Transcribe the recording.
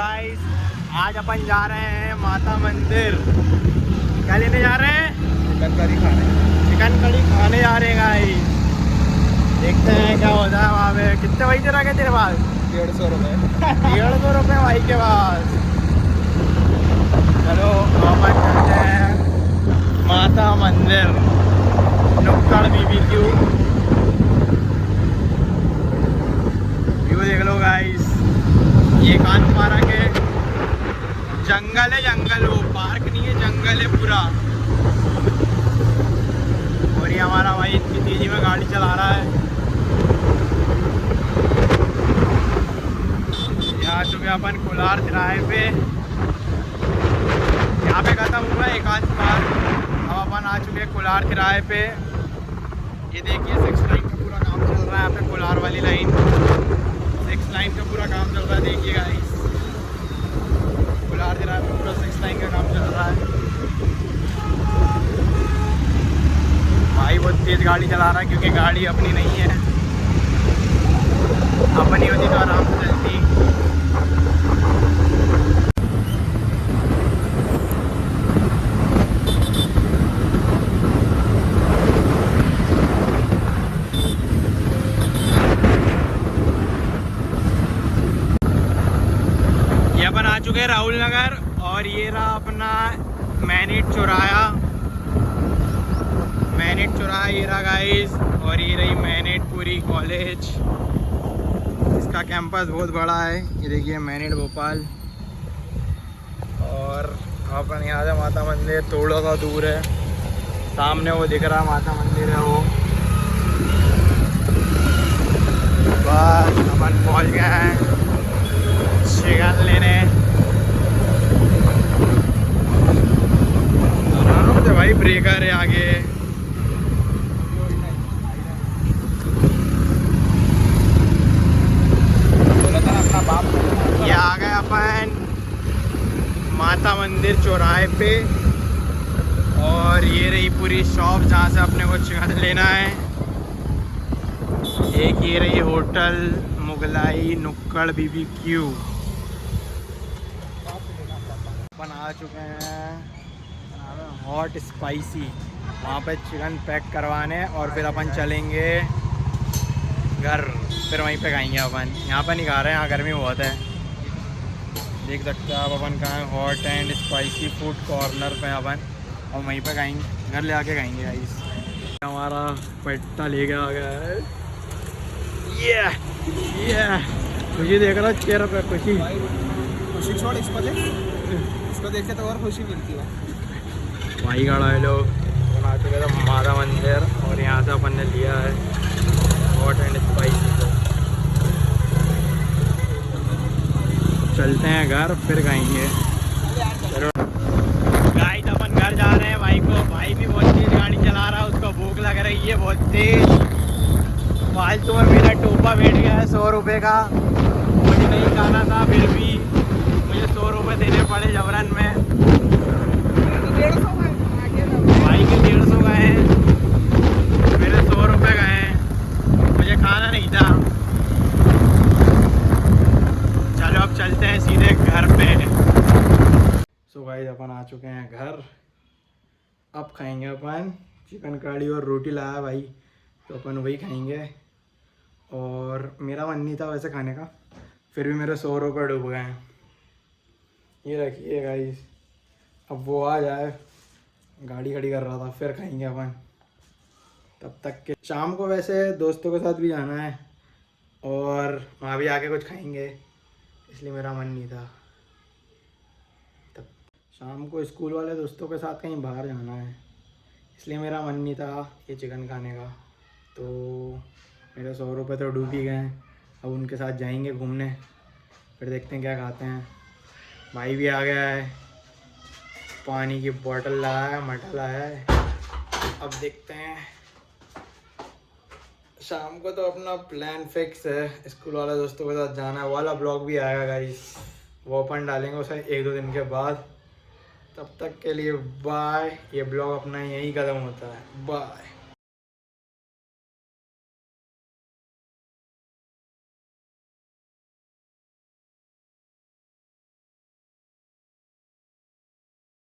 Guys, आज अपन जा रहे हैं माता मंदिर। क्या लेने जा रहे हैं? चिकन करी खाने। चिकन करी खाने जा रहे हैं गाइस। देखते हैं क्या होता है वहाँ पे। कितने भाई तेरा क्या तेरे पास? 150 रुपये। 150 रुपये भाई के पास। चलो अपन चलते हैं माता मंदिर नुक्कड़ BBQ। व्यू देख लो गाइस, ये कांतपारा के जंगल है, जंगल, वो पार्क नहीं है, जंगल है पूरा। और ये हमारा भाई इतनी तेजी में गाड़ी चला रहा है। यहाँ चुके अपन कोलार तिराहे पे, यहाँ पे खत्म हुआ है एकांत पार्क। अब अपन आ चुके हैं कोलार तिराहे पे। ये देखिए 6 लाइन का पूरा काम चल रहा है यहाँ पे, कोलार वाली लाइन 6 लाइन का पूरा काम चल रहा है। देखिए गाइस, कोलार तिराहे पे पूरा 6 लाइन का काम चल रहा है। भाई बहुत तेज गाड़ी चला रहा है क्योंकि गाड़ी अपनी नहीं है, अपनी होती तो आराम से चलती। ये अपन आ चुके हैं राहुल नगर, और ये रहा अपना मैनिट चौराहा। मैनिट चौराहा ये रहा गाइस, और ये रही मैनिटपुरी कॉलेज। इसका कैंपस बहुत बड़ा है। ये देखिए मैनिट भोपाल। और अपन यहाँ से माता मंदिर थोड़ा सा दूर है, सामने वो दिख रहा माता मंदिर है वो। बस अपन पहुँच गए हैं चिकन लेने। आराम से भाई, ब्रेकर है आगे। ये आ गए अपन माता मंदिर चौराहे पे, और ये रही पूरी शॉप जहाँ से अपने को चिकन लेना है। एक ये रही होटल मुगलाई नुक्कड़ BBQ। अपन आ चुके हैं हॉट स्पाइसी, वहाँ पे चिकन पैक करवाने, और फिर अपन चलेंगे घर, फिर वहीं पे खाएंगे अपन। यहाँ पे नहीं खा रहे हैं, यहाँ गर्मी बहुत है। देख सकते हो आप अपन कहाँ है, hot and spicy food corner पे अपन, और वहीं पे खाएंगे, घर ले आके खाएंगे गाइस। हमारा पट्टा लेके आ गया है। ये खुशी देख रहा चेहरे पे, खुशी खुशी छोड़, इसको देख, इसको देख के तो और खुशी मिलती है। भाई गाड़ा है लोग बना चुके थे माता मंदिर, और यहाँ से अपन ने लिया है हॉट एंड स्पाइसी को। चलते हैं घर, फिर खाएंगे। गाइस अपन घर जा रहे हैं। भाई भी बहुत तेज गाड़ी चला रहा है, उसको भूख लग रही है बहुत तेज। फालतू में मेरा टोपा बैठ गया है 100 रुपये का, मुझे नहीं खाना था, फिर भी मुझे 100 रुपये देने पड़े जबरन में। भाई के 150 गए हैं, मेरे 100 रुपये गए हैं, मुझे खाना नहीं था। चलो अब चलते हैं सीधे घर पे। सो गाइस अपन आ चुके हैं घर। अब खाएंगे अपन चिकन कड़ी, और रोटी लाया भाई तो अपन वही खाएंगे। और मेरा मन नहीं था वैसे खाने का, फिर भी मेरे 100 रुपये डूब गए हैं। ये रखिए गाइस, अब वो आ जाए, गाड़ी खड़ी कर रहा था, फिर खाएंगे अपन। तब तक के शाम को वैसे दोस्तों के साथ भी जाना है, और वहाँ भी आके कुछ खाएंगे, इसलिए मेरा मन नहीं था। तब शाम को स्कूल वाले दोस्तों के साथ कहीं बाहर जाना है, इसलिए मेरा मन नहीं था ये चिकन खाने का। तो मेरे 100 रुपये तो डूब ही गए हैं। अब उनके साथ जाएंगे घूमने, फिर देखते हैं क्या खाते हैं। भाई भी आ गया है, पानी की बोतल लाया है, मटका लाया है। अब देखते हैं, शाम को तो अपना प्लान फिक्स है, स्कूल वाले दोस्तों के साथ जाना है। वाला ब्लॉग भी आएगा गाइस, वो अपन डालेंगे उसे 1-2 दिन के बाद। तब तक के लिए बाय। ये ब्लॉग अपना यहीं ख़त्म होता है, बाय।